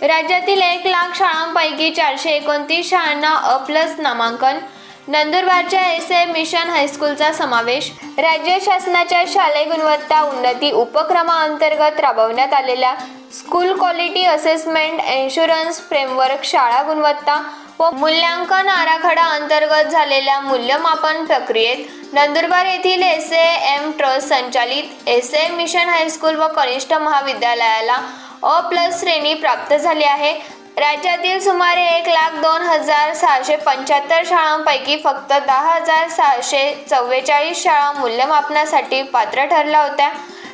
राज्यातील 1,00,000 शाळांपैकी 429 शाळांना अ+ नामांकन. नंदुरबारच्या एसए मिशन हायस्कूलचा समावेश. राज्य शासनाच्या शालेय गुणवत्ता उन्नती उपक्रमाअंतर्गत राबवण्यात आलेल्या school quality assessment insurance framework शाळा गुणवत्ता व मूल्यांकन आराखडा अंतर्गत झालेल्या मूल्यमापन प्रक्रियेत नंदुरबार येथील एसएएम ट्रस्ट संचालित एसए मिशन हायस्कूल व कनिष्ठ महाविद्यालयाला अ+ श्रेणी प्राप्त झाली आहे. राज्यातील सुमारे 1,02,675 शाळांपैकी फक्त 10,644 शाळा मूल्यमापनासाठी पात्र ठरल्या होत्या.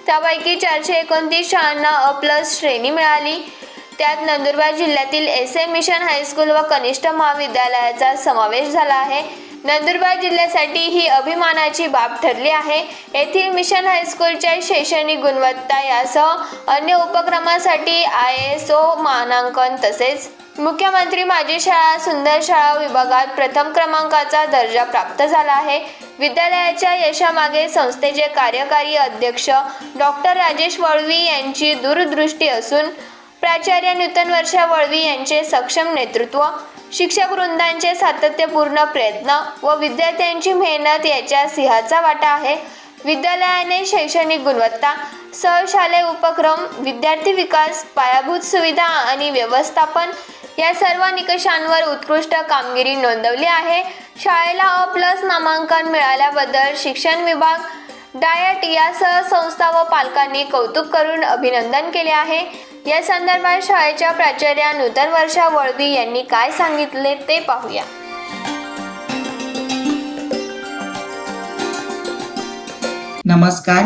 त्यापैकी 429 शाळांना अ+ श्रेणी मिळाली. त्यात नंदुरबार जिल्ह्यातील एसए मिशन हायस्कूल व कनिष्ठ महाविद्यालयाचा समावेश झाला आहे. नंदुरबार जिल्ह्यासाठी ही अभिमानाची बाब ठरली आहे. येथील मिशन हायस्कूलच्या शैक्षणिक गुणवत्ता यासह अन्य उपक्रमांसाठी ISO मानांकन तसेच मुख्यमंत्री माझी शाळा सुंदर शाळा विभागात प्रथम क्रमांकाचा दर्जा प्राप्त झाला आहे. विद्यालयाच्या यशामागे संस्थेचे कार्यकारी अध्यक्ष डॉक्टर राजेश वळवी यांची दूरदृष्टी असून प्राचार्य नूतन वर्षा वळवी यांचे सक्षम नेतृत्व, शिक्षक वृंदांचे सातत्यपूर्ण प्रयत्न व विद्यार्थ्यांची मेहनत याच्या सिंहाचा वाटा आहे. विद्यालयाने शैक्षणिक गुणवत्ता, सहशालेय उपक्रम, विद्यार्थी विकास, पायाभूत सुविधा आणि व्यवस्थापन या सर्व निकषांवर उत्कृष्ट कामगिरी नोंदवली आहे. शाळेला अ+ नामांकन मिळाल्याबद्दल शिक्षण विभाग, डायट यासह संस्था व पालकांनी कौतुक करून अभिनंदन केले आहे. या संदर्भात शाळेच्या प्राचार्या नूतन वर्षा वळवी यांनी काय सांगितले ते पाहूया. नमस्कार.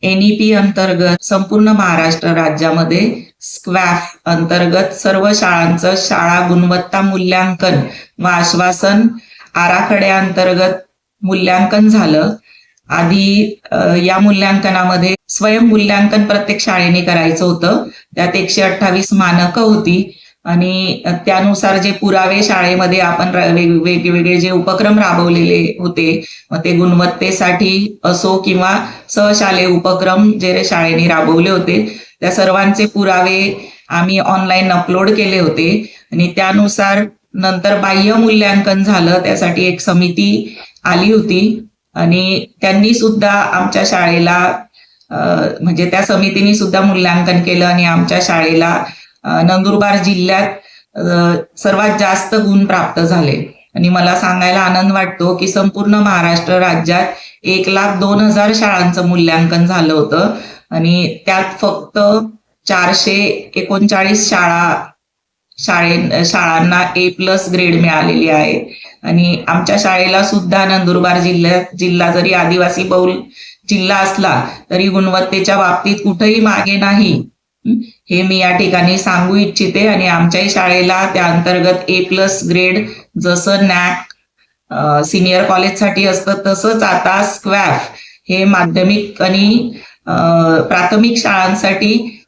NEP अंतर्गत संपूर्ण महाराष्ट्र राज्यामध्ये स्क्वॅफ अंतर्गत सर्व शाळांचं शाळा गुणवत्ता मूल्यांकन व आश्वासन आराखड्याअंतर्गत मूल्यांकन झालं. आधी या मूल्यांकनामध्ये स्वयंमूल्यांकन प्रत्येक शाळेने करायचं होतं. त्यात 128 मानकं होती आणि त्यानुसार जे पुरावे शाळेमध्ये आपण वेगवेगळे जे उपक्रम राबवलेले होते, मग ते गुणवत्तेसाठी असो किंवा सहशालेय उपक्रम जे शाळेने राबवले होते, त्या सर्वांचे पुरावे आम्ही ऑनलाईन अपलोड केले होते आणि त्यानुसार नंतर बाह्य मूल्यांकन झालं. त्यासाठी एक समिती आली होती आणि त्यांनी सुद्धा आमच्या शाळेला म्हणजे त्या समितीने सुद्धा मूल्यांकन केलं आणि आमच्या शाळेला नंदुरबार जिल्ह्यात सर्वात जास्त गुण प्राप्त झाले. आणि मला सांगायला आनंद वाटतो की संपूर्ण महाराष्ट्र राज्यात 1,02,000 शाळांचं मूल्यांकन झालं होतं आणि त्यात फक्त 439 शाळांना A+ ग्रेड मिळालेली आहे. आणि आमच्या शाळेला सुद्धा नंदुरबार जिल्हा जरी आदिवासी बहुल जिल्हा असला तरी गुणवत्तेच्या बाबतीत कुठेही मागे नाही, हे मी या ठिकाणी सांगू इच्छिते. आणि आमच्याही शाळेला त्या अंतर्गत A+ ग्रेड जसं NAC सिनियर कॉलेजसाठी असतं तसंच आता स्क्वॅफ हे माध्यमिक आणि प्राथमिक शाळांसाठी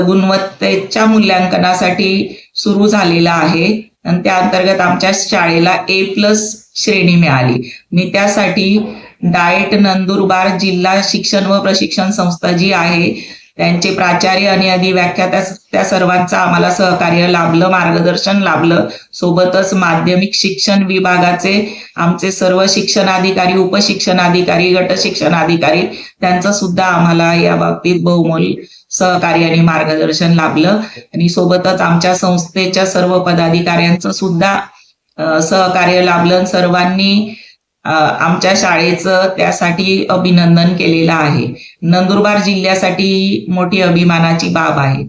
गुणवत्तेच्या मूल्यांकनासाठी सुरू झालेला आहे. आणि त्या अंतर्गत आमच्या शाळेला A+ श्रेणी मिळाली आणि त्यासाठी डायट नंदुरबार जिल्हा शिक्षण व प्रशिक्षण संस्था जी आहे त्यांचे प्राचार्य आणि अधिव्याख्याता त्या सर्वांचं आम्हाला सहकार्य लाभलं, मार्गदर्शन लाभलं. सोबतच माध्यमिक शिक्षण विभागाचे आमचे सर्व शिक्षणाधिकारी, उपशिक्षणाधिकारी, गट शिक्षणाधिकारी त्यांचं सुद्धा आम्हाला या बाबतीत बहुमोल सहकार्य आणि मार्गदर्शन लाभलं. आणि सोबतच आमच्या संस्थेच्या सर्व पदाधिकाऱ्यांचं सुद्धा सहकार्य लाभलं. सर्वांनी आमच्या शाळेचं त्यासाठी अभिनंदन केलेलं आहे. नंदुरबार जिल्ह्यासाठी मोठी अभिमानाची बाब आहे.